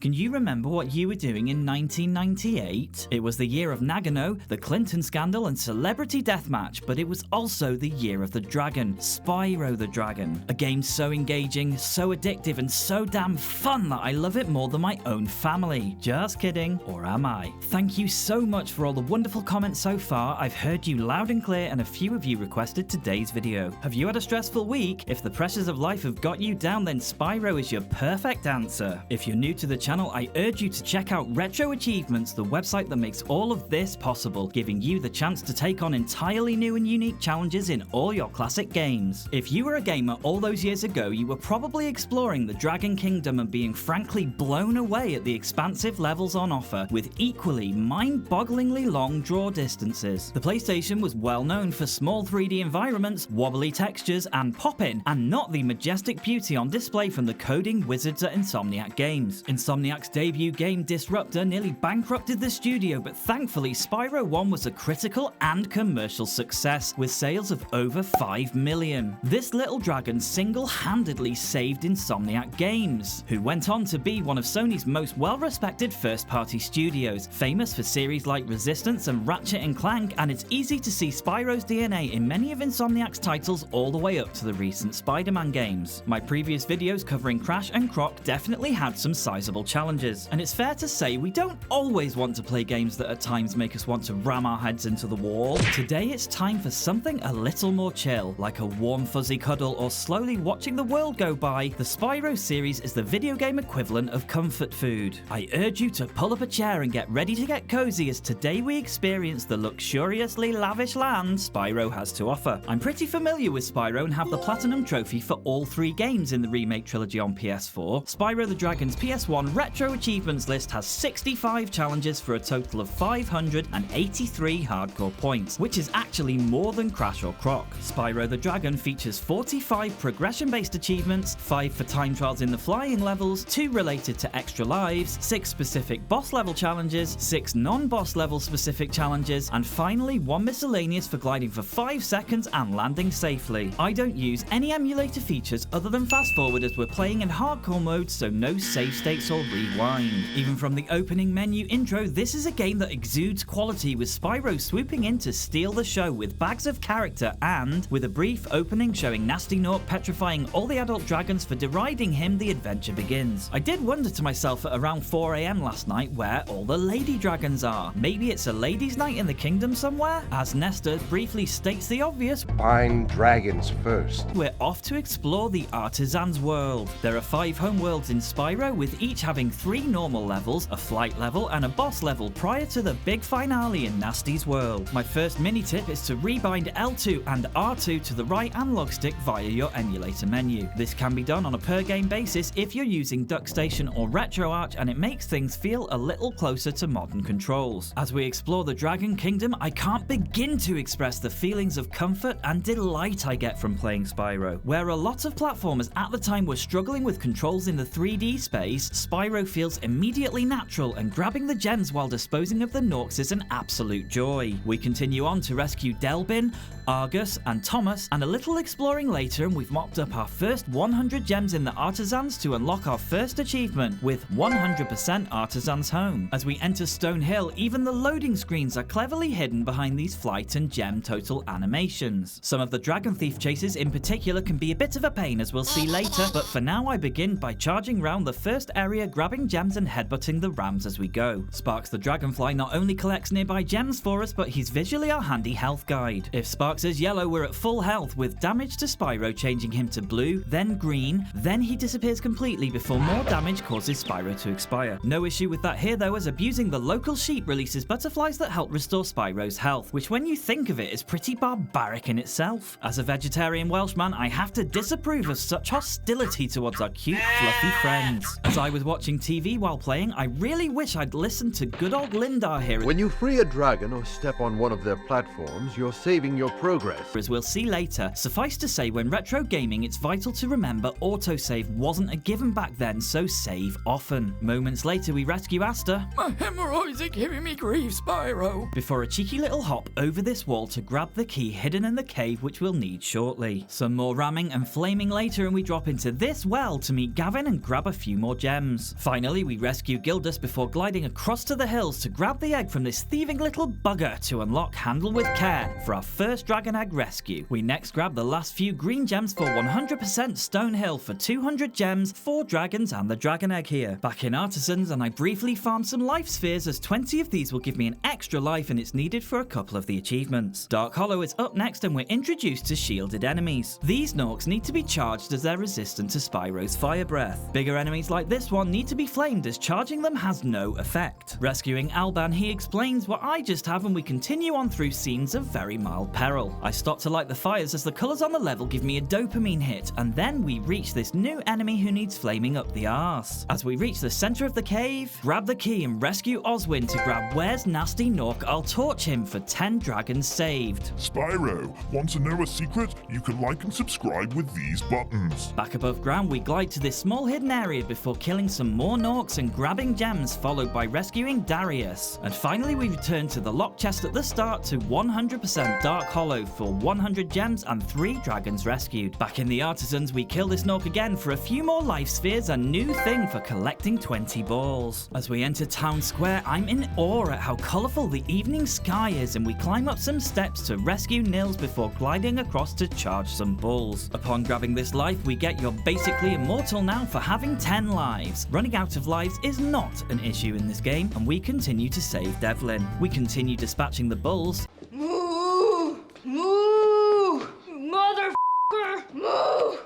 Can you remember what you were doing in 1998? It was the year of Nagano, the Clinton scandal and celebrity deathmatch, but it was also the year of the dragon, Spyro the Dragon. A game so engaging, so addictive and so damn fun that I love it more than my own family. Just kidding, or am I? Thank you so much for all the wonderful comments so far. I've heard you loud and clear and a few of you requested today's video. Have you had a stressful week? If the pressures of life have got you down, then Spyro is your perfect answer. If you're new to the channel, I urge you to check out RetroAchievements, the website that makes all of this possible, giving you the chance to take on entirely new and unique challenges in all your classic games. If you were a gamer all those years ago, you were probably exploring the Dragon Kingdom and being frankly blown away at the expansive levels on offer, with equally mind-bogglingly long draw distances. The PlayStation was well known for small 3D environments, wobbly textures, and pop-in, and not the majestic beauty on display from the coding wizards at Insomniac Games. Insomniac's debut game, Disruptor, nearly bankrupted the studio, but thankfully Spyro 1 was a critical and commercial success, with sales of over 5 million. This little dragon single-handedly saved Insomniac Games, who went on to be one of Sony's most well-respected first-party studios, famous for series like Resistance and Ratchet & Clank, and it's easy to see Spyro's DNA in many of Insomniac's titles all the way up to the recent Spider-Man games. My previous videos covering Crash and Croc definitely had some sizable challenges, and it's fair to say we don't always want to play games that at times make us want to ram our heads into the wall. Today it's time for something a little more chill, like a warm fuzzy cuddle or slowly watching the world go by. The Spyro series is the video game equivalent of comfort food. I urge you to pull up a chair and get ready to get cozy as today we experience the luxuriously lavish land Spyro has to offer. I'm pretty familiar with Spyro and have the Platinum Trophy for all 3 games in the remake trilogy on PS4. Spyro the Dragon's PS1 Retro Achievements list has 65 challenges for a total of 583 hardcore points, which is actually more than Crash or Croc. Spyro the Dragon features 45 progression-based achievements, 5 for time trials in the flying levels, 2 related to extra lives, 6 specific boss level challenges, 6 non-boss level specific challenges, and finally 1 miscellaneous for gliding for 5 seconds and landing safely. I don't use any emulator features other than fast forward as we're playing in hardcore mode, so no save states or rewind. Even from the opening menu intro, this is a game that exudes quality, with Spyro swooping in to steal the show with bags of character and, with a brief opening showing Gnasty Gnarc petrifying all the adult dragons for deriding him, the adventure begins. I did wonder to myself at around 4 AM last night where all the lady dragons are. Maybe it's a ladies' night in the kingdom somewhere? As Nestor briefly states the obvious, find dragons first. We're off to explore the Artisans world. There are 5 homeworlds in Spyro, with each having 3 normal levels, a flight level, and a boss level prior to the big finale in Gnasty's world. My first mini tip is to rebind L2 and R2 to the right analog stick via your emulator menu. This can be done on a per game basis if you're using DuckStation or RetroArch, and it makes things feel a little closer to modern controls. As we explore the Dragon Kingdom, I can't begin to express the feelings of comfort and delight I get from playing Spyro. Where a lot of platformers at the time were struggling with controls in the 3D space, Spyro feels immediately natural, and grabbing the gems while disposing of the Gnorcs is an absolute joy. We continue on to rescue Delbin, Argus, and Thomas, and a little exploring later and we've mopped up our first 100 gems in the Artisans to unlock our first achievement with 100% Artisans Home. As we enter Stone Hill, even the loading screens are cleverly hidden behind these flight and gem total animations. Some of the Dragon Thief chases in particular can be a bit of a pain, as we'll see later, but for now I begin by charging round the first area, grabbing gems and headbutting the rams as we go. Sparks the Dragonfly not only collects nearby gems for us, but he's visually our handy health guide. If Sparks is yellow, we're at full health, with damage to Spyro changing him to blue, then green, then he disappears completely before more damage causes Spyro to expire. No issue with that here though, as abusing the local sheep releases butterflies that help restore Spyro's health, which when you think of it is pretty barbaric in itself. As a vegetarian Welshman, I have to disapprove of such hostility towards our cute, fluffy friends. As I was watching TV while playing, I really wish I'd listened to good old Lindar here. When you free a dragon or step on one of their platforms, you're saving your progress. As we'll see later, suffice to say, when retro gaming, it's vital to remember autosave wasn't a given back then, so save often. Moments later, we rescue Asta. My hemorrhoids are giving me grief, Spyro. Before a cheeky little hop over this wall to grab the key hidden in the cave, which we'll need shortly. Some more ramming and flaming later, and we drop into this well to meet Gavin and grab a few more gems. gems. Finally, we rescue Gildas before gliding across to the hills to grab the egg from this thieving little bugger to unlock Handle with Care for our first dragon egg rescue. We next grab the last few green gems for 100% Stonehill for 200 gems, 4 dragons and the dragon egg here. Back in Artisans, and I briefly farm some life spheres as 20 of these will give me an extra life and it's needed for a couple of the achievements. Dark Hollow is up next and we're introduced to shielded enemies. These Gnorcs need to be charged as they're resistant to Spyro's fire breath. Bigger enemies like this one need to be flamed as charging them has no effect. Rescuing Alban, he explains what I just have and we continue on through scenes of very mild peril. I stop to light the fires as the colours on the level give me a dopamine hit, and then we reach this new enemy who needs flaming up the arse. As we reach the centre of the cave, grab the key and rescue Oswin to grab Where's Gnasty Gnorc. I'll torch him for 10 dragons saved. Spyro, want to know a secret? You can like and subscribe with these buttons. Back above ground, we glide to this small hidden area before killing some more Gnorcs and grabbing gems, followed by rescuing Darius. And finally, we return to the locked chest at the start to 100% Dark Hollow for 100 gems and 3 dragons rescued. Back in the Artisans, we kill this Gnorc again for a few more life spheres and new thing for collecting 20 balls. As we enter Town Square, I'm in awe at how colourful the evening sky is, and we climb up some steps to rescue Nils before gliding across to charge some bulls. Upon grabbing this life, we get you're basically immortal now for having 10 lives. Running out of lives is not an issue in this game, and we continue to save Devlin. We continue dispatching the bulls. Moo! Moo! Motherfucker! Moo!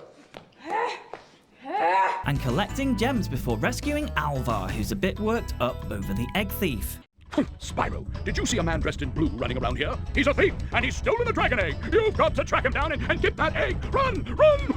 And collecting gems before rescuing Alvar, who's a bit worked up over the egg thief. Spyro, did you see a man dressed in blue running around here? He's a thief, and he's stolen a dragon egg! You've got to track him down and get that egg! Run! Run!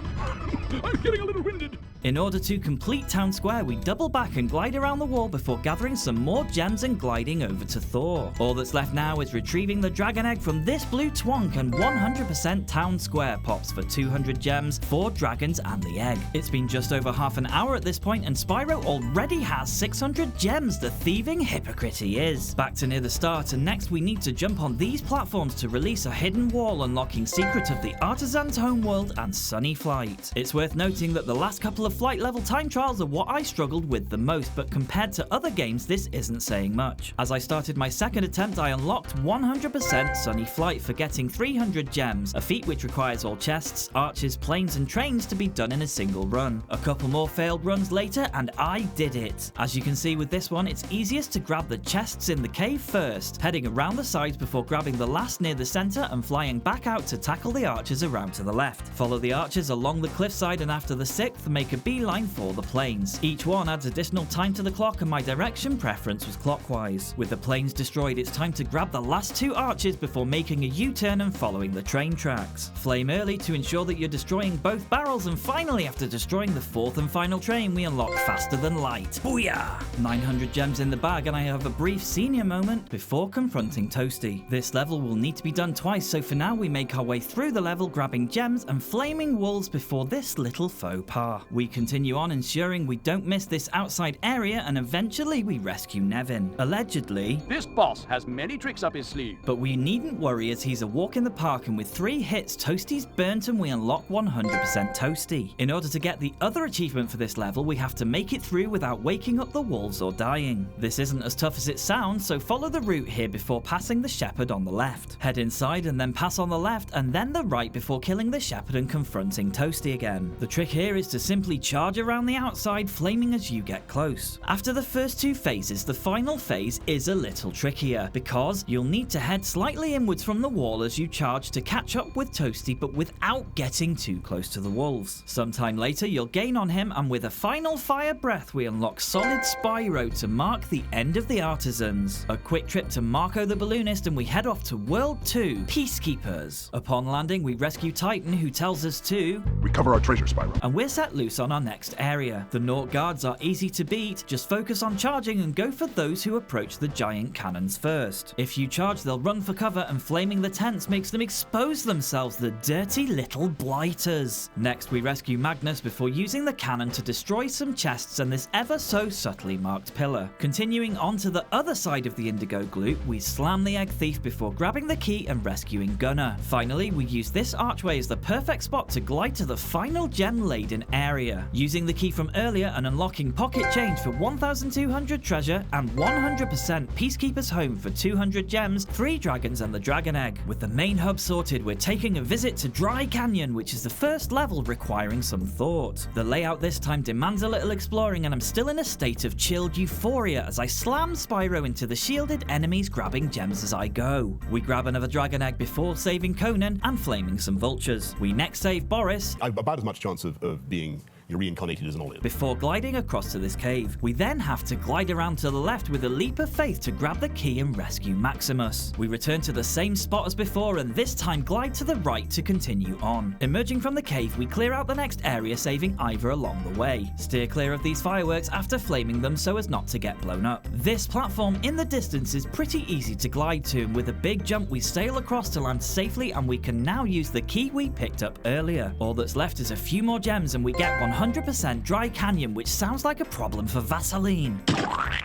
I'm getting a little winded. In order to complete Town Square, we double back and glide around the wall before gathering some more gems and gliding over to Thor. All that's left now is retrieving the dragon egg from this blue twonk, and 100% Town Square pops for 200 gems, 4 dragons and the egg. It's been just over half an hour at this point and Spyro already has 600 gems, the thieving hypocrite he is. Back to near the start, and next we need to jump on these platforms to release a hidden wall unlocking Secret of the Artisans Homeworld and Sunny Flight. It's worth noting that the last couple of flight level time trials are what I struggled with the most, but compared to other games this isn't saying much. As I started my second attempt, I unlocked 100% Sunny Flight for getting 300 gems, a feat which requires all chests, arches, planes and trains to be done in a single run. A couple more failed runs later and I did it. As you can see with this one, it's easiest to grab the chests in the cave first, heading around the sides before grabbing the last near the centre and flying back out to tackle the archers around to the left. Follow the archers along the cliffside and after the 6th, make a beeline for the planes. Each one adds additional time to the clock and my direction preference was clockwise. With the planes destroyed, it's time to grab the last 2 arches before making a U-turn and following the train tracks. Flame early to ensure that you're destroying both barrels, and finally after destroying the 4th and final train, we unlock Faster Than Light. Booyah! 900 gems in the bag and I have a brief senior moment before confronting Toasty. This level will need to be done twice, so for now we make our way through the level grabbing gems and flaming wolves before this little faux pas. We continue on ensuring we don't miss this outside area and eventually we rescue Nevin. Allegedly. This boss has many tricks up his sleeve. But we needn't worry as he's a walk in the park, and with 3 hits Toasty's burnt and we unlock 100% Toasty. In order to get the other achievement for this level we have to make it through without waking up the wolves or dying. This isn't as tough as it sounds, so follow the route here before passing the shepherd on the left. Head inside and then pass on the left and then the right before killing the shepherd and confronting Toasty again. The trick here is to simply charge around the outside, flaming as you get close. After the first 2 phases, the final phase is a little trickier because you'll need to head slightly inwards from the wall as you charge to catch up with Toasty but without getting too close to the wolves. Sometime later you'll gain on him and with a final fire breath we unlock Solid Spyro to mark the end of the Artisans. A quick trip to Marco the Balloonist and we head off to World 2, Peacekeepers. Upon landing we rescue Titan who tells us to Recover our treasure, Spyro. and we're set loose on our next area. The Gnorc guards are easy to beat, just focus on charging and go for those who approach the giant cannons first. If you charge they'll run for cover and flaming the tents makes them expose themselves, the dirty little blighters. Next we rescue Magnus before using the cannon to destroy some chests and this ever so subtly marked pillar. Continuing on to the other side of the indigo gloop, we slam the egg thief before grabbing the key and rescuing Gunnar. Finally we use this archway as the perfect spot to glide to the final gem laden area. area. Using the key from earlier and unlocking pocket change for 1,200 treasure and 100% Peacekeeper's Home for 200 gems, 3 dragons and the dragon egg. With the main hub sorted, we're taking a visit to Dry Canyon, which is the first level requiring some thought. The layout this time demands a little exploring, and I'm still in a state of chilled euphoria as I slam Spyro into the shielded enemies, grabbing gems as I go. We grab another dragon egg before saving Conan and flaming some vultures. We next save Boris. I've about as much chance of being reincarnated as an olive. Before gliding across to this cave. We then have to glide around to the left with a leap of faith to grab the key and rescue Maximus. We return to the same spot as before and this time glide to the right to continue on. Emerging from the cave, we clear out the next area, saving Ivor along the way. Steer clear of these fireworks after flaming them so as not to get blown up. This platform in the distance is pretty easy to glide to, and with a big jump we sail across to land safely, and we can now use the key we picked up earlier. All that's left is a few more gems and we get 100% Dry Canyon, which sounds like a problem for Vaseline.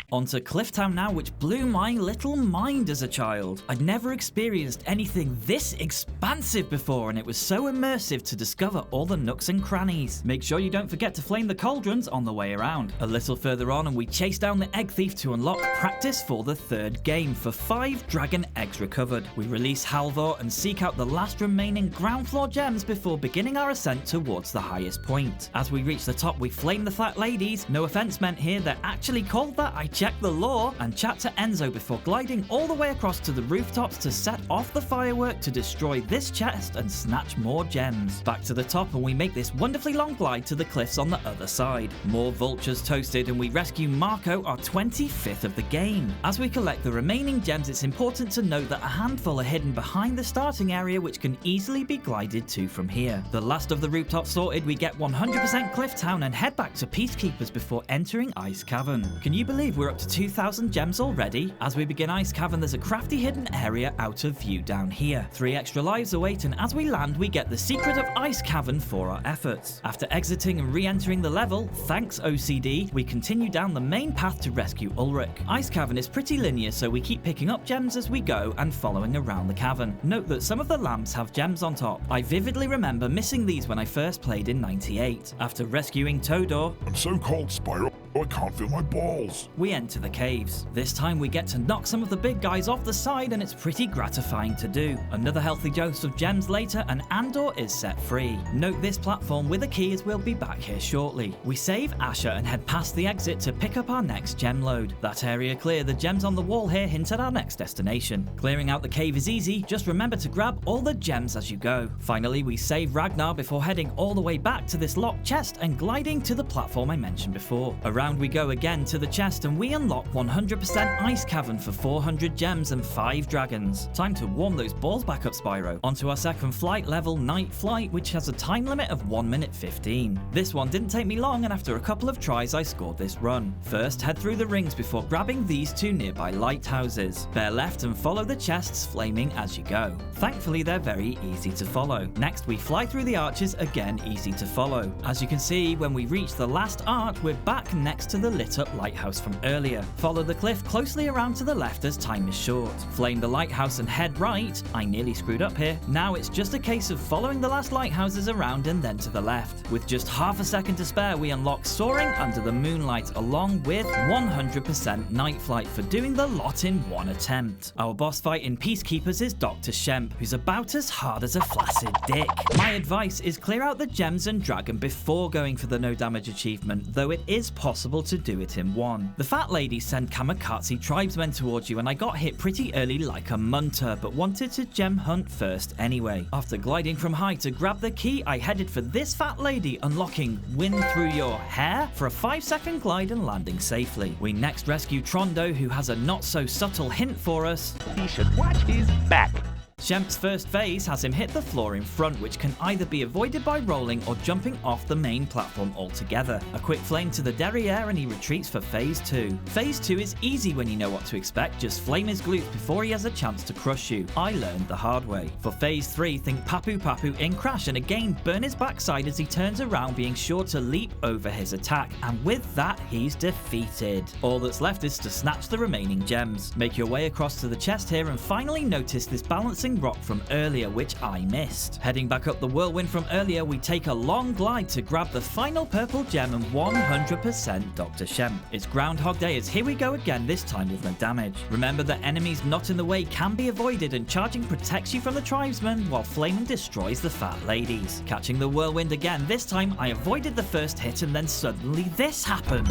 Onto Clifftown now, which blew my little mind as a child. I'd never experienced anything this expansive before, and it was so immersive to discover all the nooks and crannies. Make sure you don't forget to flame the cauldrons on the way around. A little further on and we chase down the egg thief to unlock practice for the third game for 5 dragon eggs recovered. We release Halvor and seek out the last remaining ground floor gems before beginning our ascent towards the highest point. As we reach the top, we flame the fat ladies. No offense meant here, they're actually called that, I checked the lore, and chat to Enzo before gliding all the way across to the rooftops to set off the firework to destroy this chest and snatch more gems. Back to the top and we make this wonderfully long glide to the cliffs on the other side. More vultures toasted and we rescue Marco, our 25th of the game. As we collect the remaining gems, it's important to note that a handful are hidden behind the starting area, which can easily be glided to from here. The last of the rooftops sorted, we get 100% Clifftown and head back to Peacekeepers before entering Ice Cavern. Can you believe we're up to 2,000 gems already? As we begin Ice Cavern, there's a crafty hidden area out of view down here. 3 extra lives await, and as we land, we get the secret of Ice Cavern for our efforts. After exiting and re-entering the level, thanks OCD, we continue down the main path to rescue Ulrich. Ice Cavern is pretty linear, so we keep picking up gems as we go and following around the cavern. Note that some of the lamps have gems on top. I vividly remember missing these when I first played in '98. After rescuing Todor, I'm so cold, Spyro, I can't feel my balls. We enter the caves. This time we get to knock some of the big guys off the side, and it's pretty gratifying to do. Another healthy dose of gems later and Andor is set free. Note this platform with a key as we'll be back here shortly. We save Asher and head past the exit to pick up our next gem load. That area clear, the gems on the wall here hint at our next destination. Clearing out the cave is easy, just remember to grab all the gems as you go. Finally, we save Ragnar before heading all the way back to this locked chest and gliding to the platform I mentioned before. Around we go again to the chest and we unlock 100% Ice Cavern for 400 gems and 5 dragons. Time to warm those balls back up, Spyro. Onto our second flight level, Night Flight, which has a time limit of 1 minute 15. This one didn't take me long, and after a couple of tries I scored this run. First, head through the rings before grabbing these 2 nearby lighthouses. Bear left and follow the chests, flaming as you go. Thankfully, they're very easy to follow. Next, we fly through the arches, again easy to follow. As you can see, when we reach the last arch, we're back next to the lit up lighthouse from earlier. Follow the cliff closely around to the left as time is short. Flame the lighthouse and head right. I nearly screwed up here. Now it's just a case of following the last lighthouses around and then to the left. With just half a second to spare, we unlock Soaring under the Moonlight along with 100% Night Flight for doing the lot in one attempt. Our boss fight in Peacekeepers is Doctor Shemp, who's about as hard as a flaccid dick. My advice is clear out the gems and dragon before going for the no damage achievement, though it is possible to do it in one. The fat ladies send kamikaze tribesmen towards you, and I got hit pretty early like a munter, but wanted to gem hunt first anyway. After gliding from high to grab the key, I headed for this fat lady, unlocking Wind Through Your Hair for a 5-second glide and landing safely. We next rescue Trondo, who has a not so subtle hint for us. He should watch his back. Shemp's first phase has him hit the floor in front, which can either be avoided by rolling or jumping off the main platform altogether. A quick flame to the derriere and he retreats for phase 2. Phase 2 is easy when you know what to expect, just flame his glutes before he has a chance to crush you. I learned the hard way. For phase 3, think Papu Papu in crash and again burn his backside as he turns around, being sure to leap over his attack, and with that he's defeated. All that's left is to snatch the remaining gems. Make your way across to the chest here and finally notice this balancing floating rock from earlier, which I missed. Heading back up the whirlwind from earlier, we take a long glide to grab the final purple gem and 100% Doctor Shemp. It's Groundhog Day as here we go again, this time with no damage. Remember that enemies not in the way can be avoided, and charging protects you from the tribesmen while flaming destroys the fat ladies. Catching the whirlwind again, this time I avoided the first hit and then suddenly this happened.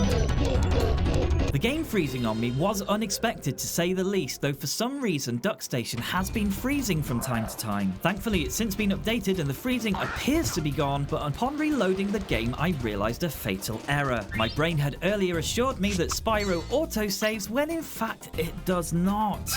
The game freezing on me was unexpected to say the least, though for some reason Duck Station has been freezing from time to time. Thankfully it's since been updated and the freezing appears to be gone, but upon reloading the game I realised a fatal error. My brain had earlier assured me that Spyro autosaves when in fact it does not.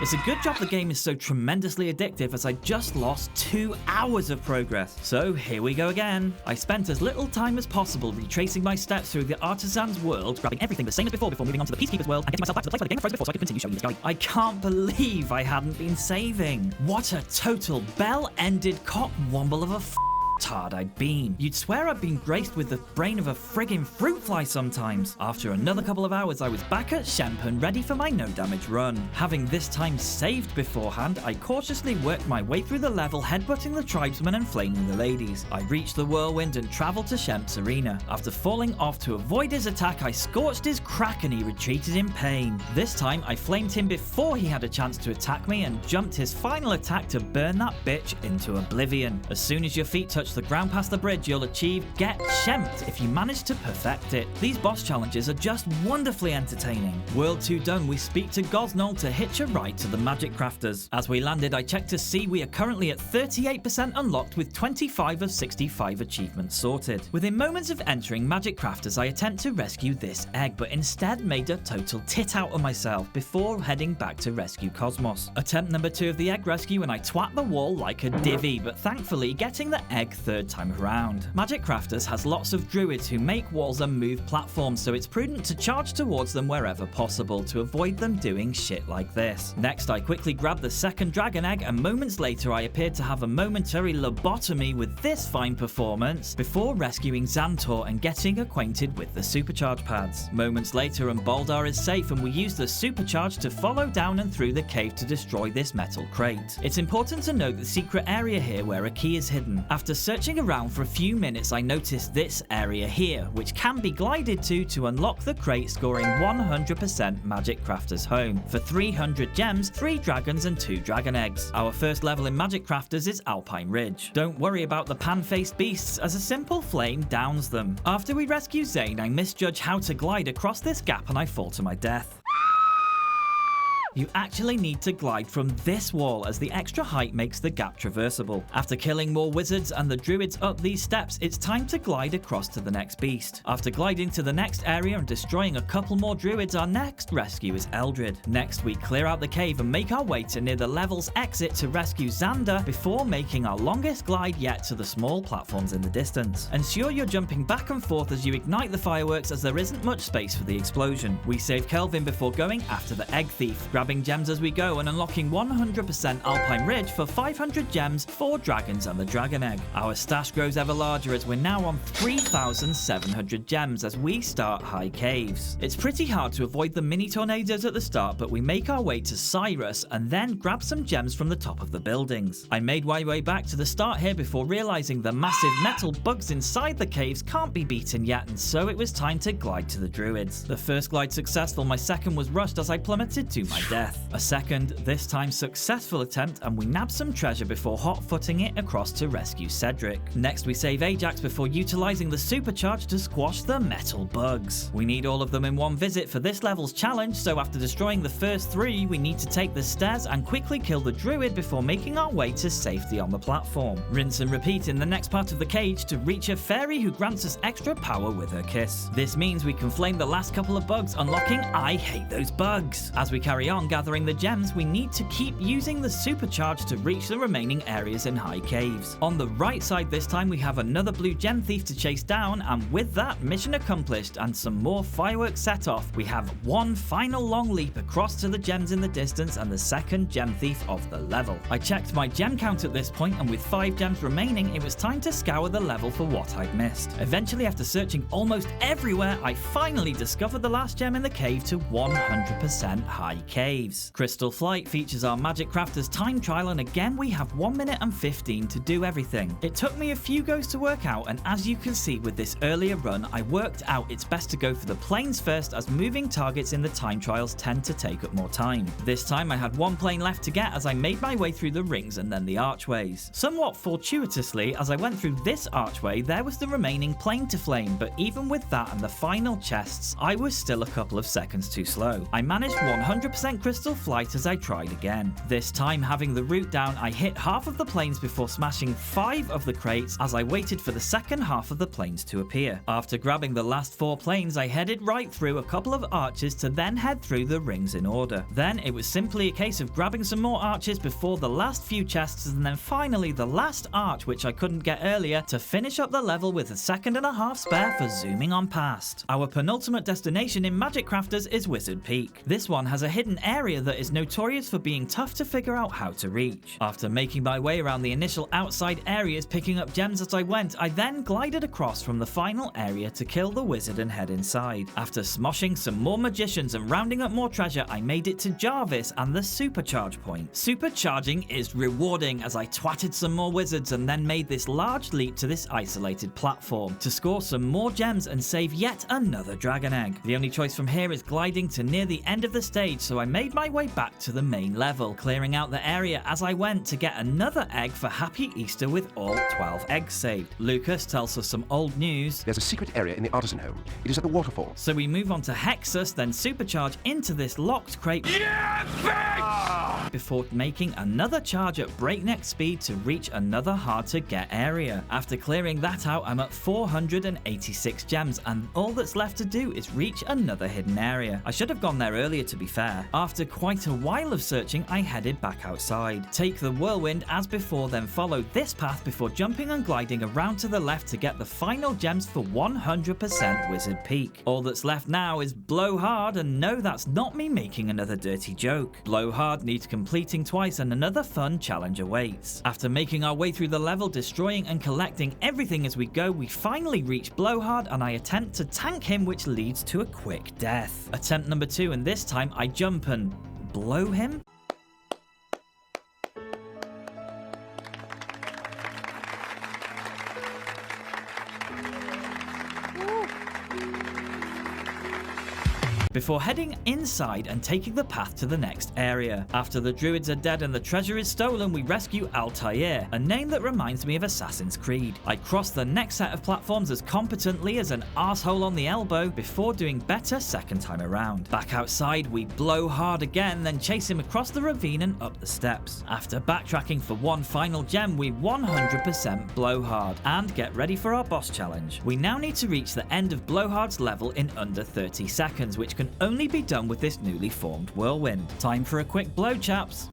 It's a good job the game is so tremendously addictive, as I just lost 2 hours of progress. So here we go again. I spent as little time as possible retracing my steps through the Artisans world, grabbing everything the same as before moving on to the Peacekeeper's world and getting myself back to the place where the game froze before so I could continue showing you this guide. I can't believe I hadn't been saving. What a total bell-ended cock-womble of a tard I'd been. You'd swear I'd been graced with the brain of a friggin' fruit fly sometimes. After another couple of hours, I was back at Shemp'd and ready for my no damage run. Having this time saved beforehand, I cautiously worked my way through the level, headbutting the tribesmen and flaming the ladies. I reached the whirlwind and travelled to Shemp'd's arena. After falling off to avoid his attack, I scorched his crack and he retreated in pain. This time, I flamed him before he had a chance to attack me and jumped his final attack to burn that bitch into oblivion. As soon as your feet touch the ground past the bridge, you'll achieve Get Shemp'd if you manage to perfect it. These boss challenges are just wonderfully entertaining. World 2 done, we speak to Gosnold to hitch a ride to the Magic Crafters. As we landed, I checked to see we are currently at 38% unlocked with 25 of 65 achievements sorted. Within moments of entering Magic Crafters, I attempt to rescue this egg, but instead made a total tit out of myself before heading back to rescue Cosmos. Attempt number 2 of the egg rescue and I twat the wall like a divvy, but thankfully getting the egg third time around. Magic Crafters has lots of druids who make walls and move platforms, so it's prudent to charge towards them wherever possible to avoid them doing shit like this. Next, I quickly grabbed the second dragon egg, and moments later I appeared to have a momentary lobotomy with this fine performance before rescuing Xantor and getting acquainted with the supercharge pads. Moments later and Baldar is safe, and we use the supercharge to follow down and through the cave to destroy this metal crate. It's important to note the secret area here where a key is hidden. After searching around for a few minutes, I noticed this area here, which can be glided to unlock the crate, scoring 100% Magic Crafters Home for 300 gems, 3 dragons and 2 dragon eggs. Our first level in Magic Crafters is Alpine Ridge. Don't worry about the pan-faced beasts, as a simple flame downs them. After we rescue Zane, I misjudge how to glide across this gap and I fall to my death. You actually need to glide from this wall, as the extra height makes the gap traversable. After killing more wizards and the druids up these steps, it's time to glide across to the next beast. After gliding to the next area and destroying a couple more druids, our next rescue is Eldred. Next, we clear out the cave and make our way to near the level's exit to rescue Xander before making our longest glide yet to the small platforms in the distance. Ensure you're jumping back and forth as you ignite the fireworks, as there isn't much space for the explosion. We save Kelvin before going after the egg thief, grabbing gems as we go and unlocking 100% Alpine Ridge for 500 gems, 4 dragons and the dragon egg. Our stash grows ever larger as we're now on 3,700 gems as we start high caves. It's pretty hard to avoid the mini tornadoes at the start, but we make our way to Cyrus and then grab some gems from the top of the buildings. I made my way back to the start here before realizing the massive metal bugs inside the caves can't be beaten yet, and so it was time to glide to the druids. The first glide successful, my second was rushed as I plummeted to my death. A second, this time successful attempt, and we nab some treasure before hot-footing it across to rescue Cedric. Next, we save Ajax before utilizing the supercharge to squash the metal bugs. We need all of them in one visit for this level's challenge, so after destroying the first 3, we need to take the stairs and quickly kill the druid before making our way to safety on the platform. Rinse and repeat in the next part of the cage to reach a fairy who grants us extra power with her kiss. This means we can flame the last couple of bugs, unlocking I Hate Those Bugs. As we carry on gathering the gems, we need to keep using the supercharge to reach the remaining areas in high caves. On the right side this time, we have another blue gem thief to chase down, and with that, mission accomplished and some more fireworks set off, we have one final long leap across to the gems in the distance and the second gem thief of the level. I checked my gem count at this point, and with 5 gems remaining, it was time to scour the level for what I'd missed. Eventually, after searching almost everywhere, I finally discovered the last gem in the cave to 100% high cave. caves. Crystal Flight features our Magic Crafters time trial, and again we have 1 minute and 15 to do everything. It took me a few goes to work out, and as you can see with this earlier run, I worked out it's best to go for the planes first, as moving targets in the time trials tend to take up more time. This time I had one plane left to get as I made my way through the rings and then the archways. Somewhat fortuitously, as I went through this archway, there was the remaining plane to flame, but even with that and the final chests, I was still a couple of seconds too slow. I managed 100% Crystal Flight as I tried again. This time, having the route down, I hit half of the planes before smashing 5 of the crates as I waited for the second half of the planes to appear. After grabbing the last 4 planes, I headed right through a couple of arches to then head through the rings in order. Then it was simply a case of grabbing some more arches before the last few chests, and then finally the last arch, which I couldn't get earlier, to finish up the level with a second and a half spare for zooming on past. Our penultimate destination in Magic Crafters is Wizard Peak. This one has a hidden area that is notorious for being tough to figure out how to reach. After making my way around the initial outside areas, picking up gems as I went, I then glided across from the final area to kill the wizard and head inside. After smoshing some more magicians and rounding up more treasure, I made it to Jarvis and the supercharge point. Supercharging is rewarding, as I twatted some more wizards and then made this large leap to this isolated platform to score some more gems and save yet another dragon egg. The only choice from here is gliding to near the end of the stage, so I made my way back to the main level, clearing out the area as I went to get another egg for Happy Easter with all 12 eggs saved. Lucas tells us some old news. There's a secret area in the Artisan Home. It is at the waterfall. So we move on to Gnexus, then supercharge into this locked crate before making another charge at breakneck speed to reach another hard to get area. After clearing that out, I'm at 486 gems, and all that's left to do is reach another hidden area. I should have gone there earlier, to be fair. After quite a while of searching, I headed back outside. Take the whirlwind as before, then follow this path before jumping and gliding around to the left to get the final gems for 100% Wizard Peak. All that's left now is Blowhard, and no, that's not me making another dirty joke. Blowhard needs completing twice, and another fun challenge awaits. After making our way through the level, destroying and collecting everything as we go, we finally reach Blowhard, and I attempt to tank him, which leads to a quick death. Attempt number 2, and this time I jump and blow him? Before heading inside and taking the path to the next area. After the druids are dead and the treasure is stolen, we rescue Altair, a name that reminds me of Assassin's Creed. I cross the next set of platforms as competently as an arsehole on the elbow before doing better second time around. Back outside, we blow hard again, then chase him across the ravine and up the steps. After backtracking for one final gem, we 100% blow hard and get ready for our boss challenge. We now need to reach the end of Blowhard's level in under 30 seconds, which can only be done with this newly formed whirlwind. Time for a quick blow, chaps.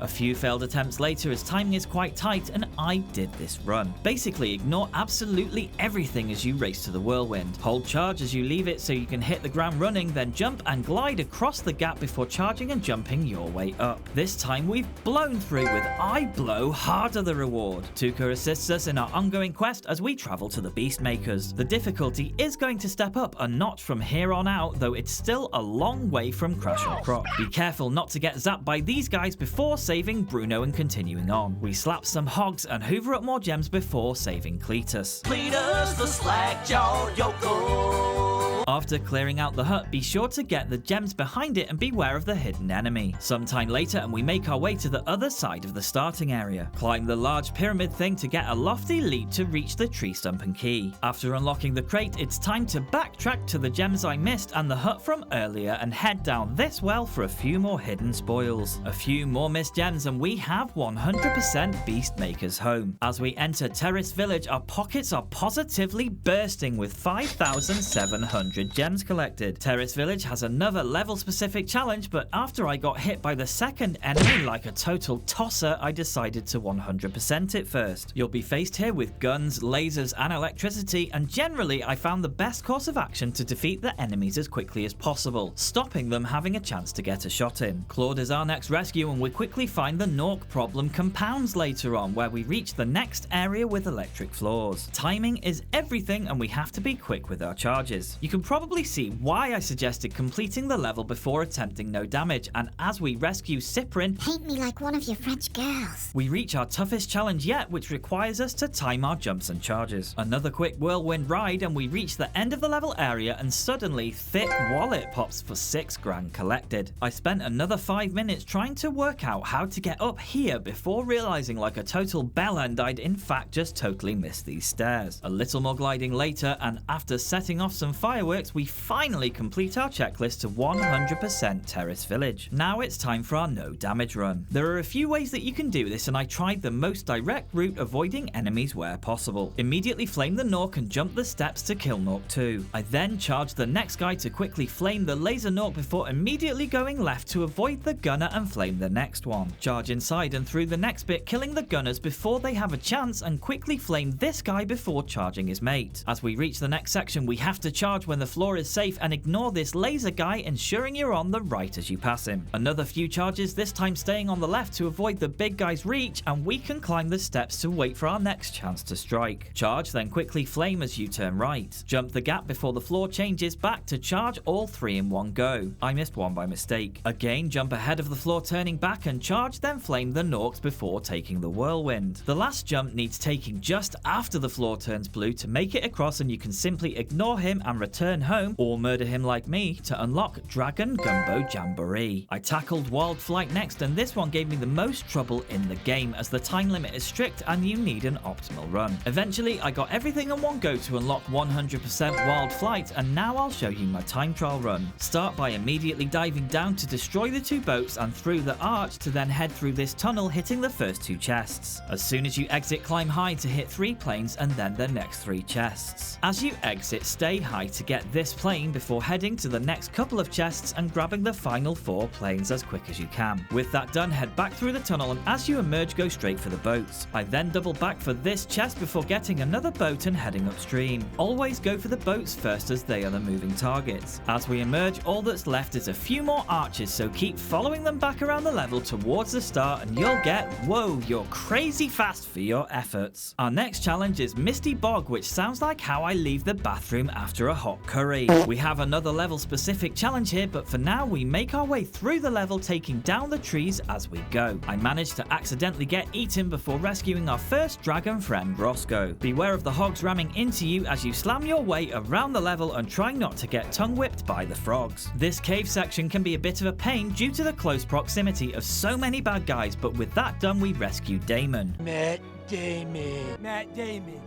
A few failed attempts later, as timing is quite tight, and I did this run. Basically, ignore absolutely everything as you race to the whirlwind. Hold charge as you leave it so you can hit the ground running, then jump and glide across the gap before charging and jumping your way up. This time we've blown through with I Blow Harder the reward. Tuka assists us in our ongoing quest as we travel to the Beastmakers. The difficulty is going to step up a notch from here on out, though it's still a long way from Crash and Crop. Be careful not to get zapped by these guys before saving Bruno and continuing on. We slap some hogs and hoover up more gems before saving Cletus. Cletus the slack-jawed yokel. After clearing out the hut, be sure to get the gems behind it and beware of the hidden enemy. Sometime later, and we make our way to the other side of the starting area. Climb the large pyramid thing to get a lofty leap to reach the tree stump and key. After unlocking the crate, it's time to backtrack to the gems I missed and the hut from earlier and head down this well for a few more hidden spoils. A few more missed gems and we have 100% Beastmaker's home. As we enter Terrace Village, our pockets are positively bursting with 5,700 gems collected. Terrace Village has another level-specific challenge, but after I got hit by the second enemy like a total tosser, I decided to 100% it first. You'll be faced here with guns, lasers, and electricity, and generally I found the best course of action to defeat the enemies as quickly as possible, stopping them having a chance to get a shot in. Claude is our next rescue, and we quickly find the Gnorc problem compounds later on, where we reach the next area with electric floors. Timing is everything, and we have to be quick with our charges. You can can probably see why I suggested completing the level before attempting no damage, and as we rescue Cyprin, paint me like one of your French girls. We reach our toughest challenge yet, which requires us to time our jumps and charges. Another quick whirlwind ride and we reach the end of the level area, and suddenly thick wallet pops for 6 grand collected. I spent another 5 minutes trying to work out how to get up here before realizing like a total bellend I'd in fact just totally missed these stairs. A little more gliding later, and after setting off some fireworks, we finally complete our checklist to 100% Terrace Village. Now it's time for our no damage run. There are a few ways that you can do this, and I tried the most direct route, avoiding enemies where possible. Immediately flame the Gnorc and jump the steps to kill Gnorc 2. I then charged the next guy to quickly flame the laser Gnorc before immediately going left to avoid the gunner and flame the next one. Charge inside and through the next bit, killing the gunners before they have a chance, and quickly flame this guy before charging his mate. As we reach the next section, we have to charge when the floor is safe and ignore this laser guy, ensuring you're on the right as you pass him. Another few charges, this time staying on the left to avoid the big guy's reach, and we can climb the steps to wait for our next chance to strike. Charge, then quickly flame as you turn right. Jump the gap before the floor changes back to charge all 3 in one go. I missed one by mistake. Again, jump ahead of the floor turning back and charge, then flame the Gnorcs before taking the whirlwind. The last jump needs taking just after the floor turns blue to make it across, and you can simply ignore him and return home, or murder him like me to unlock Dragon Gumbo Jamboree. I tackled Wild Flight next, and this one gave me the most trouble in the game as the time limit is strict and you need an optimal run. Eventually I got everything in one go to unlock 100% Wild Flight, and now I'll show you my time trial run. Start by immediately diving down to destroy the 2 boats and through the arch to then head through this tunnel, hitting the first 2 chests. As soon as you exit, climb high to hit 3 planes and then the next 3 chests. As you exit, stay high to get this plane before heading to the next couple of chests and grabbing the final 4 planes as quick as you can. With that done, head back through the tunnel, and as you emerge, go straight for the boats. I then double back for this chest before getting another boat and heading upstream. Always go for the boats first as they are the moving targets. As we emerge, all that's left is a few more arches, so keep following them back around the level towards the start and you'll get, whoa, you're crazy fast for your efforts. Our next challenge is Misty Bog, which sounds like how I leave the bathroom after a hot curry. We have another level specific challenge here, but for now we make our way through the level, taking down the trees as we go. I managed to accidentally get eaten before rescuing our first dragon friend, Roscoe. Beware of the hogs ramming into you as you slam your way around the level and try not to get tongue whipped by the frogs. This cave section can be a bit of a pain due to the close proximity of so many bad guys, but with that done we rescue Damon. Matt Damon. Matt Damon.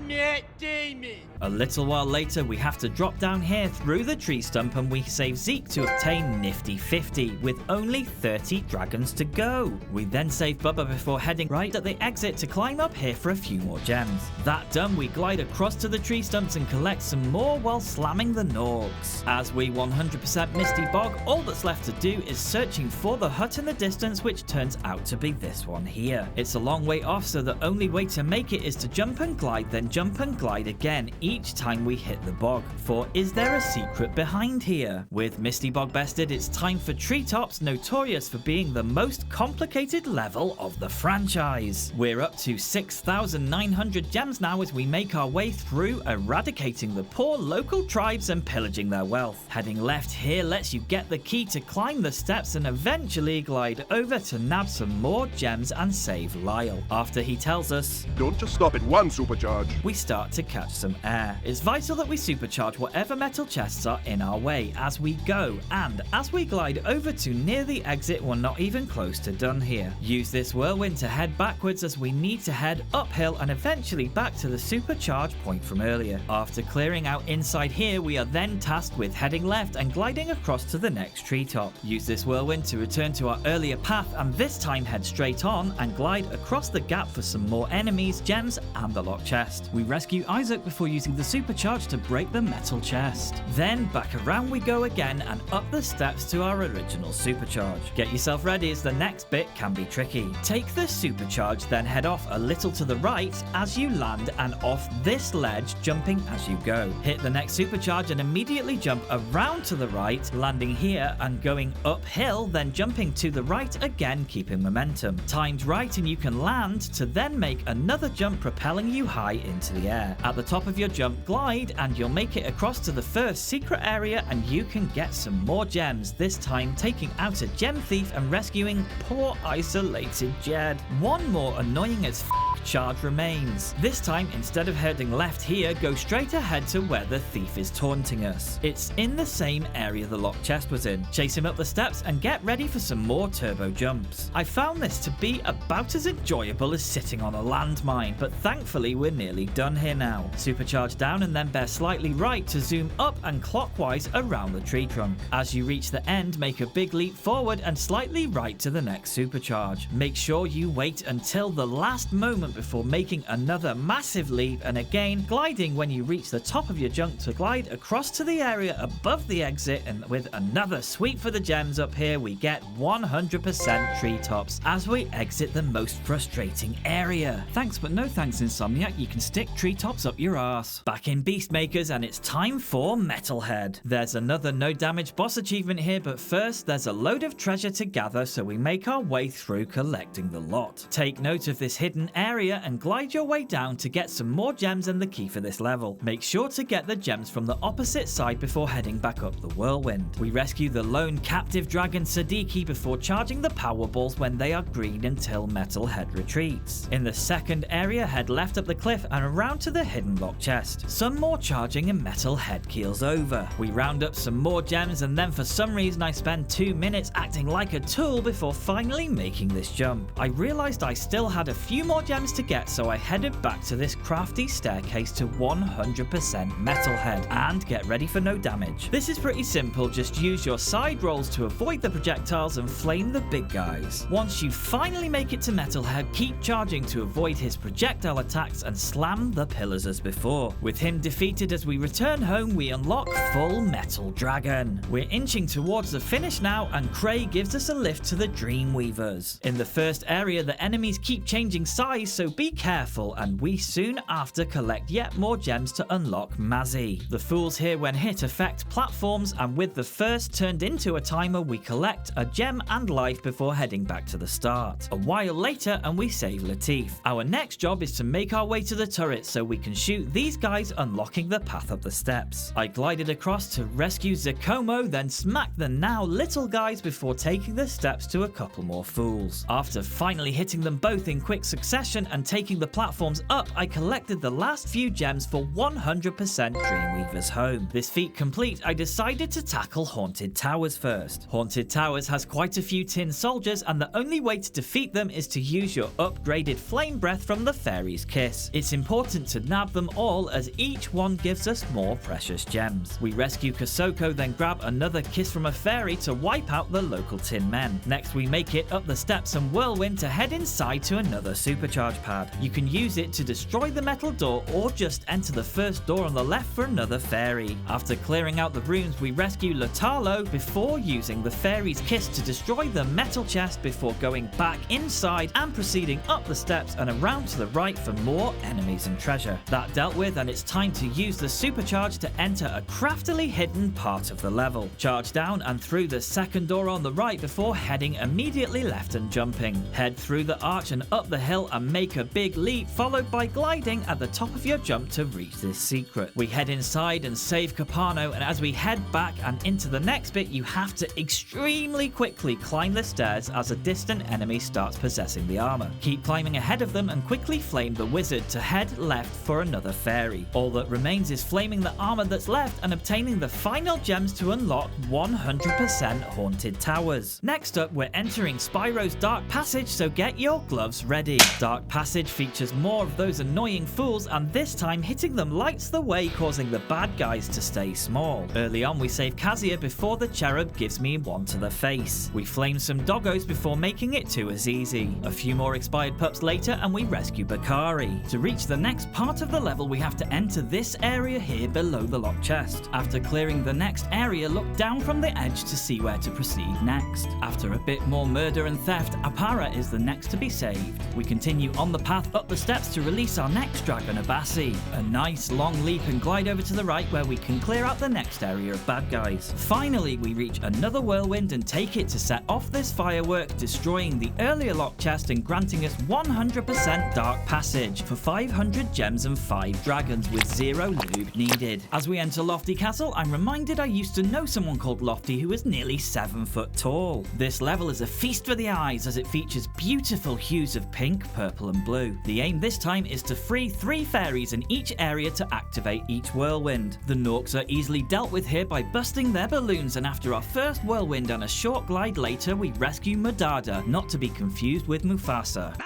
Matt Damon. A little while later, we have to drop down here through the tree stump and we save Zeke to obtain nifty 50 with only 30 dragons to go. We then save Bubba before heading right at the exit to climb up here for a few more gems. That done, we glide across to the tree stumps and collect some more while slamming the Gnorcs. As we 100% Misty Bog, all that's left to do is searching for the hut in the distance, which turns out to be this one here. It's a long way off, so the only way to make it is to jump and glide, then jump and glide again each time we hit the bog, for is there a secret behind here? With Misty Bog bested, it's time for Treetops, notorious for being the most complicated level of the franchise. We're up to 6,900 gems now as we make our way through, eradicating the poor local tribes and pillaging their wealth. Heading left here lets you get the key to climb the steps and eventually glide over to nab some more gems and save Lyle. After he tells us, Don't just stop at one supercharge. we start to catch some air. It's vital that we supercharge whatever metal chests are in our way as we go, and as we glide over to near the exit, we're not even close to done here. Use this whirlwind to head backwards as we need to head uphill and eventually back to the supercharge point from earlier. After clearing out inside here, we are then tasked with heading left and gliding across to the next treetop. Use this whirlwind to return to our earlier path and this time head straight on and glide across the gap for some more enemies, gems and the locked chest. We rescue Isaac before using the supercharge to break the metal chest. Then back around we go again and up the steps to our original supercharge. Get yourself ready as the next bit can be tricky. Take the supercharge, then head off a little to the right as you land and off this ledge, jumping as you go. Hit the next supercharge and immediately jump around to the right, landing here and going uphill, then jumping to the right again, keeping momentum. Timed right and you can land to then make another jump, propelling you high into into the air. At the top of your jump, glide, and you'll make it across to the first secret area, and you can get some more gems, this time taking out a gem thief and rescuing poor isolated Jed. One more annoying as charge remains. This time, instead of heading left here, go straight ahead to where the thief is taunting us. It's in the same area the locked chest was in. Chase him up the steps and get ready for some more turbo jumps. I found this to be about as enjoyable as sitting on a landmine, but thankfully we're nearly done here now. Supercharge down and then bear slightly right to zoom up and clockwise around the tree trunk. As you reach the end, make a big leap forward and slightly right to the next supercharge. Make sure you wait until the last moment before making another massive leap, and again gliding when you reach the top of your jump to glide across to the area above the exit, and with another sweep for the gems up here we get 100% treetops as we exit the most frustrating area. Thanks but no thanks, Insomniac, you can stick treetops up your arse. Back in Beastmakers and it's time for Metalhead. There's another no damage boss achievement here, but first there's a load of treasure to gather, so we make our way through collecting the lot. Take note of this hidden area and glide your way down to get some more gems and the key for this level. Make sure to get the gems from the opposite side before heading back up the whirlwind. We rescue the lone captive dragon Sadiki before charging the power balls when they are green until Metalhead retreats. In the second area, head left up the cliff and around to the hidden lock chest. Some more charging and Metalhead keels over. We round up some more gems, and then for some reason I spend 2 minutes acting like a tool before finally making this jump. I realized I still had a few more gems to get, so I headed back to this crafty staircase to 100% Metalhead and get ready for no damage. This is pretty simple, just use your side rolls to avoid the projectiles and flame the big guys. Once you finally make it to Metalhead, keep charging to avoid his projectile attacks and slam the pillars as before. With him defeated, as we return home we unlock Full Metal Dragon. We're inching towards the finish now, and Cray gives us a lift to the Dreamweavers. In the first area the enemies keep changing size, so be careful, and we soon after collect yet more gems to unlock Mazzy. The fools here when hit affect platforms, and with the first turned into a timer we collect a gem and life before heading back to the start. A while later and we save Latif. Our next job is to make our way to the turret so we can shoot these guys, unlocking the path up the steps. I glided across to rescue Zakomo, then smacked the now little guys before taking the steps to a couple more fools. After finally hitting them both in quick succession and taking the platforms up, I collected the last few gems for 100% Dreamweaver's home. This feat complete, I decided to tackle Haunted Towers first. Haunted Towers has quite a few tin soldiers, and the only way to defeat them is to use your upgraded flame breath from the Fairy's Kiss. It's important to nab them all, as each one gives us more precious gems. We rescue Kosoko, then grab another kiss from a fairy to wipe out the local tin men. Next we make it up the steps and whirlwind to head inside to another supercharge pad. You can use it to destroy the metal door or just enter the first door on the left for another fairy. After clearing out the rooms we rescue Latalo before using the Fairy's Kiss to destroy the metal chest before going back inside and proceeding up the steps and around to the right for more enemies and treasure. That dealt with, and it's time to use the supercharge to enter a craftily hidden part of the level. Charge down and through the second door on the right before heading immediately left and jumping. Head through the arch and up the hill and make a big leap, followed by gliding at the top of your jump to reach this secret. We head inside and save Capano, and as we head back and into the next bit you have to extremely quickly climb the stairs as a distant enemy starts possessing the armor. Keep climbing ahead of them and quickly flame the wizard to head left for another fairy. All that remains is flaming the armor that's left and obtaining the final gems to unlock 100% Haunted Towers. Next up we're entering Spyro's Dark Passage, so get your gloves ready. Dark Passage features more of those annoying fools, and this time hitting them lights the way, causing the bad guys to stay small. Early on we save Kazia before the cherub gives me one to the face. We flame some doggos before making it to Azizi. A few more expired pups later and we rescue Bakari. To reach the next part of the level we have to enter this area here below the locked chest. After clearing the next area, look down from the edge to see where to proceed next. After a bit more murder and theft, Apara is the next to be saved. We continue on the path up the steps to release our next dragon, Abassi. A nice long leap and glide over to the right where we can clear out the next area of bad guys. Finally, we reach another whirlwind and take it to set off this firework, destroying the earlier locked chest and granting us 100% dark passage for 500 gems and 5 dragons with 0 lube needed. As we enter Lofty Castle, I'm reminded I used to know someone called Lofty who was nearly 7 foot tall. This level is a feast for the eyes as it features beautiful hues of pink, purple and blue. The aim this time is to free 3 fairies in each area to activate each whirlwind. The Gnorcs are easily dealt with here by busting their balloons, and after our first whirlwind and a short glide later, we rescue Madada, not to be confused with Mufasa.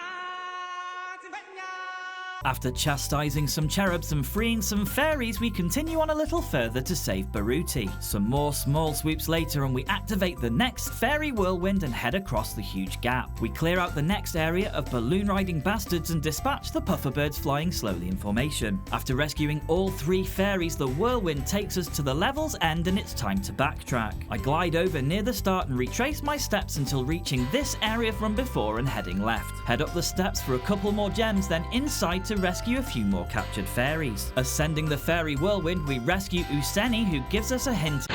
After chastising some cherubs and freeing some fairies, we continue on a little further to save Baruti. Some more small swoops later and we activate the next fairy whirlwind and head across the huge gap. We clear out the next area of balloon riding bastards and dispatch the pufferbirds flying slowly in formation. After rescuing all 3 fairies, the whirlwind takes us to the level's end and it's time to backtrack. I glide over near the start and retrace my steps until reaching this area from before and heading left. Head up the steps for a couple more gems, then inside to rescue a few more captured fairies. Ascending the fairy whirlwind, we rescue Useni, who gives us a hint.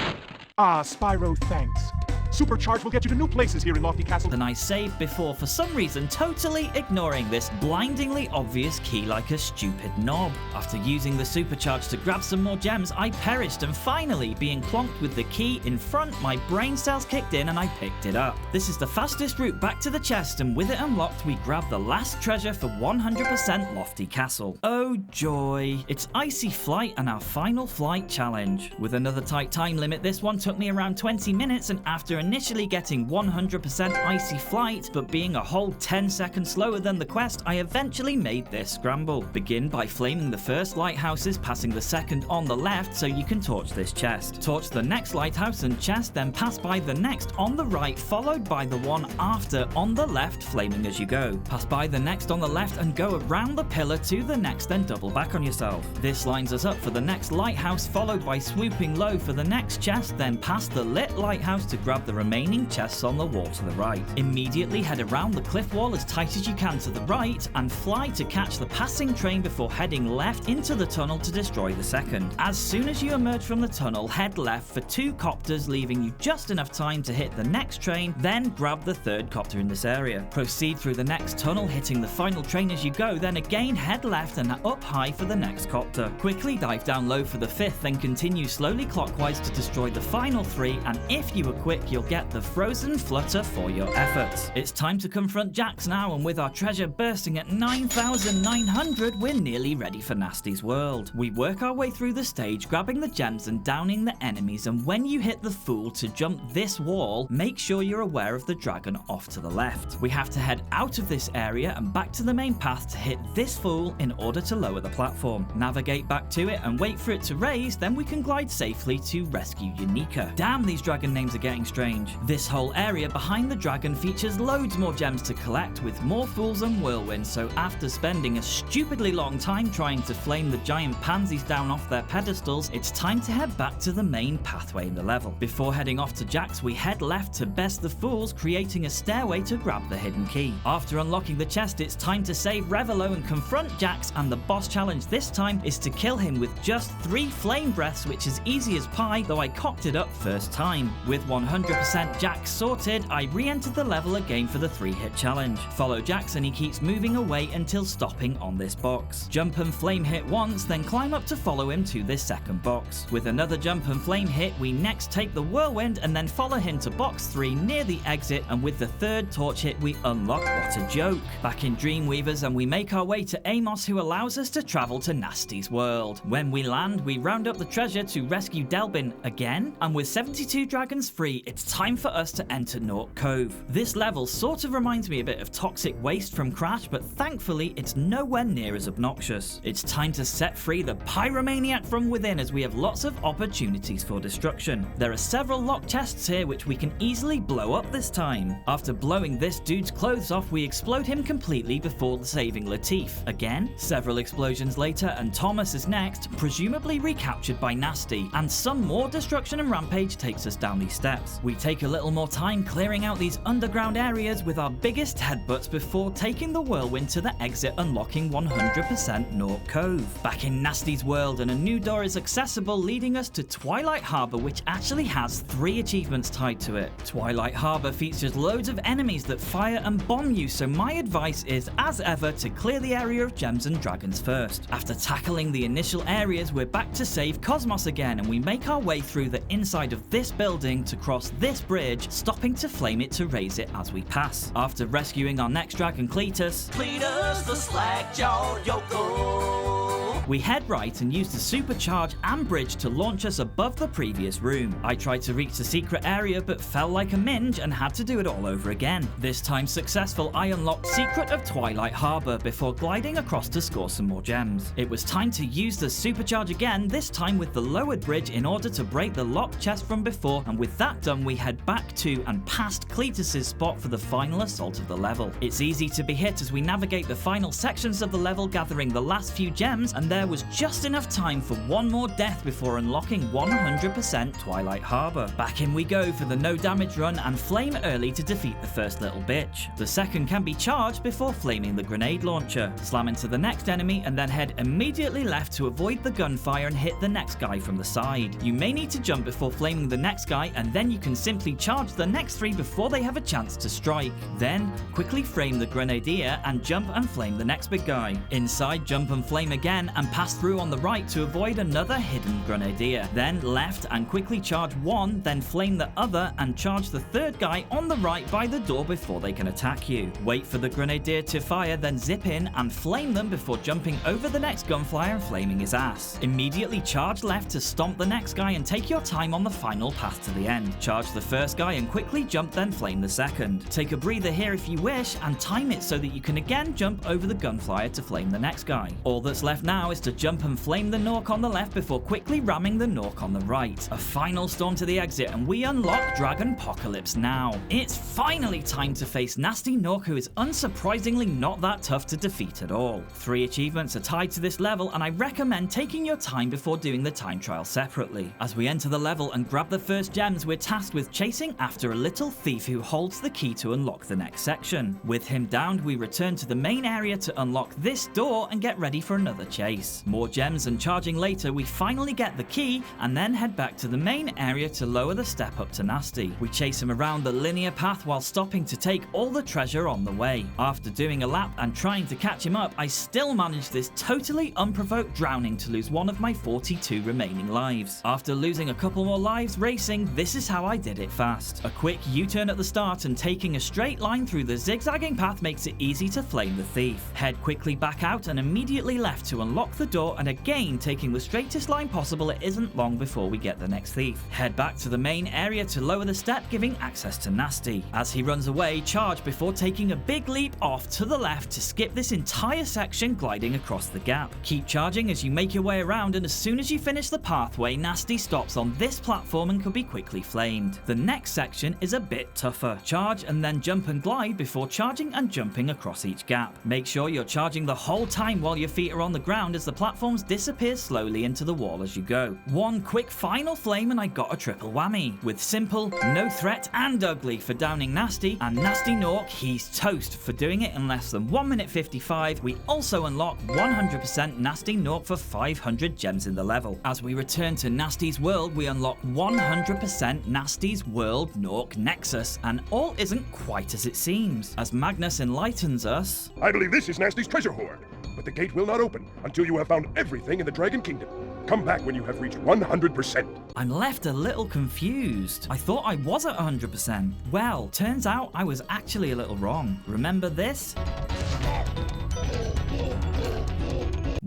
Ah, Spyro, thanks. Supercharge will get you to new places here in Lofty Castle. And I saved before, for some reason totally ignoring this blindingly obvious key like a stupid knob. After using the supercharge to grab some more gems, I perished, and finally, being plonked with the key in front, my brain cells kicked in and I picked it up. This is the fastest route back to the chest, and with it unlocked, we grab the last treasure for 100% Lofty Castle. Oh joy! It's Icy Flight and our final flight challenge. With another tight time limit, this one took me around 20 minutes, and after initially getting 100% Icy Flight, but being a whole 10 seconds slower than the quest, I eventually made this scramble. Begin by flaming the first lighthouses, passing the second on the left so you can torch this chest. Torch the next lighthouse and chest, then pass by the next on the right, followed by the one after on the left, flaming as you go. Pass by the next on the left and go around the pillar to the next, then double back on yourself. This lines us up for the next lighthouse, followed by swooping low for the next chest, then past the lit lighthouse to grab the remaining chests on the wall to the right. Immediately head around the cliff wall as tight as you can to the right and fly to catch the passing train before heading left into the tunnel to destroy the second. As soon as you emerge from the tunnel, head left for 2 copters, leaving you just enough time to hit the next train, then grab the 3rd copter in this area. Proceed through the next tunnel, hitting the final train as you go, then again head left and up high for the next copter. Quickly dive down low for the 5th, then continue slowly clockwise to destroy the final 3, and if you were quick, you'll get the Frozen Flutter for your efforts. It's time to confront Jacques now, and with our treasure bursting at 9,900, we're nearly ready for Gnasty's world. We work our way through the stage, grabbing the gems and downing the enemies, and when you hit the Fool to jump this wall, make sure you're aware of the dragon off to the left. We have to head out of this area and back to the main path to hit this Fool in order to lower the platform. Navigate back to it and wait for it to raise, then we can glide safely to rescue Unica. Damn, these dragon names are getting strange. This whole area behind the dragon features loads more gems to collect, with more fools and whirlwinds, so after spending a stupidly long time trying to flame the giant pansies down off their pedestals, it's time to head back to the main pathway in the level. Before heading off to Jacques, we head left to best the fools, creating a stairway to grab the hidden key. After unlocking the chest, it's time to save Revelo and confront Jacques, and the boss challenge this time is to kill him with just 3 flame breaths, which is easy as pie, though I cocked it up first time. With 100% Jacques sorted, I re-entered the level again for the 3-hit challenge. Follow Jacques and he keeps moving away until stopping on this box. Jump and flame hit once, then climb up to follow him to this second box. With another jump and flame hit, we next take the whirlwind and then follow him to box 3 near the exit, and with the 3rd torch hit, we unlock What a Joke. Back in Dreamweavers, and we make our way to Amos, who allows us to travel to Gnasty's world. When we land, we round up the treasure to rescue Delbin again, and with 72 dragons free, it's time for us to enter Gnorc Cove. This level sort of reminds me a bit of Toxic Waste from Crash, but thankfully it's nowhere near as obnoxious. It's time to set free the pyromaniac from within, as we have lots of opportunities for destruction. There are several locked chests here which we can easily blow up this time. After blowing this dude's clothes off, we explode him completely before saving Latif. Again, several explosions later, and Thomas is next, presumably recaptured by Gnasty, and some more destruction and rampage takes us down these steps. We take a little more time clearing out these underground areas with our biggest headbutts before taking the whirlwind to the exit, unlocking 100% Gnorc Cove. Back in Gnasty's world, and a new door is accessible, leading us to Twilight Harbor, which actually has 3 achievements tied to it. Twilight Harbor features loads of enemies that fire and bomb you, so my advice is, as ever, to clear the area of gems and dragons first. After tackling the initial areas, we're back to save Cosmos again, and we make our way through the inside of this building to cross this bridge, stopping to flame it to raise it as we pass. After rescuing our next dragon, Cletus, the slack-jawed yokel, we head right and use the supercharge and bridge to launch us above the previous room. I tried to reach the secret area but fell like a minge and had to do it all over again. This time successful, I unlocked Secret of Twilight Harbor before gliding across to score some more gems. It was time to use the supercharge again, this time with the lowered bridge in order to break the locked chest from before, and with that done we head back to and past Cletus's spot for the final assault of the level. It's easy to be hit as we navigate the final sections of the level, gathering the last few gems, and there was just enough time for one more death before unlocking 100% Twilight Harbor. Back in we go for the no damage run and flame early to defeat the first little bitch. The second can be charged before flaming the grenade launcher. Slam into the next enemy and then head immediately left to avoid the gunfire and hit the next guy from the side. You may need to jump before flaming the next guy, and then you can simply charge the next 3 before they have a chance to strike. Then quickly frame the grenadier and jump and flame the next big guy. Inside, jump and flame again and pass through on the right to avoid another hidden grenadier. Then left and quickly charge one, then flame the other and charge the third guy on the right by the door before they can attack you. Wait for the grenadier to fire, then zip in and flame them before jumping over the next gunflyer and flaming his ass. Immediately charge left to stomp the next guy and take your time on the final path to the end. Charge the first guy and quickly jump, then flame the second. Take a breather here if you wish and time it so that you can again jump over the gunflyer to flame the next guy. All that's left now is to jump and flame the Gnorc on the left before quickly ramming the Gnorc on the right. A final storm to the exit and we unlock Dragonpocalypse Now. It's finally time to face Gnasty Gnorc, who is unsurprisingly not that tough to defeat at all. 3 achievements are tied to this level, and I recommend taking your time before doing the time trial separately. As we enter the level and grab the first gems, we're tasked with chasing after a little thief who holds the key to unlock the next section. With him downed, we return to the main area to unlock this door and get ready for another chase. More gems and charging later, we finally get the key and then head back to the main area to lower the step up to Gnasty. We chase him around the linear path while stopping to take all the treasure on the way. After doing a lap and trying to catch him up, I still managed this totally unprovoked drowning to lose one of my 42 remaining lives. After losing a couple more lives racing, this is how I did it fast. A quick U-turn at the start and taking a straight line through the zigzagging path makes it easy to flame the thief. Head quickly back out and immediately left to unlock the door, and again taking the straightest line possible, it isn't long before we get the next thief. Head back to the main area to lower the step, giving access to Gnasty. As he runs away, charge before taking a big leap off to the left to skip this entire section, gliding across the gap. Keep charging as you make your way around, and as soon as you finish the pathway, Gnasty stops on this platform and can be quickly flamed. The next section is a bit tougher. Charge and then jump and glide before charging and jumping across each gap. Make sure you're charging the whole time while your feet are on the ground, as the platforms disappear slowly into the wall as you go. One quick final flame and I got a triple whammy, with simple, no threat and ugly for downing Gnasty, and Gnasty Gnorc, he's toast for doing it in less than 1 minute 55. We also unlock 100% Gnasty Gnorc for 500 gems in the level. As we return to Gnasty's world, we unlock 100% Gnasty's world Gnorc Gnexus, and all isn't quite as it seems. As Magnus enlightens us, I believe this is Gnasty's treasure hoard, but the gate will not open until you have found everything in the Dragon Kingdom. Come back when you have reached 100%. I'm left a little confused. I thought I was at 100%. Well, turns out I was actually a little wrong. Remember this?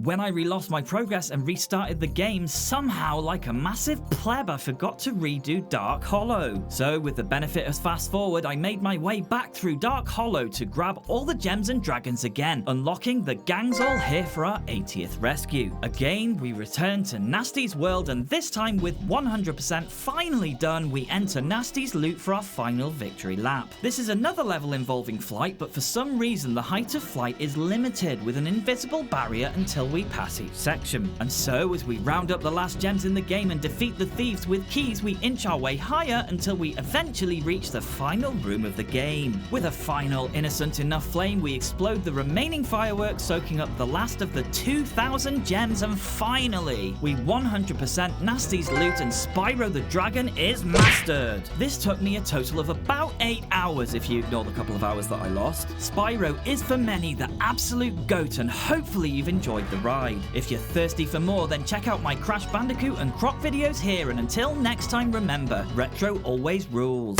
When I relost my progress and restarted the game, somehow, like a massive pleb, I forgot to redo Dark Hollow. So with the benefit of fast forward, I made my way back through Dark Hollow to grab all the gems and dragons again, unlocking the gang's all here for our 80th rescue. Again, we return to Gnasty's world, and this time with 100% finally done, we enter Gnasty's loot for our final victory lap. This is another level involving flight, but for some reason the height of flight is limited with an invisible barrier until we pass each section. And so, as we round up the last gems in the game and defeat the thieves with keys, we inch our way higher until we eventually reach the final room of the game. With a final innocent enough flame, we explode the remaining fireworks, soaking up the last of the 2,000 gems, and finally, we 100% Gnasty's loot and Spyro the Dragon is mastered. This took me a total of about 8 hours if you ignore the couple of hours that I lost. Spyro is for many the absolute GOAT, and hopefully you've enjoyed the ride. If you're thirsty for more, then check out my Crash Bandicoot and Croc videos here, and until next time, remember, retro always rules.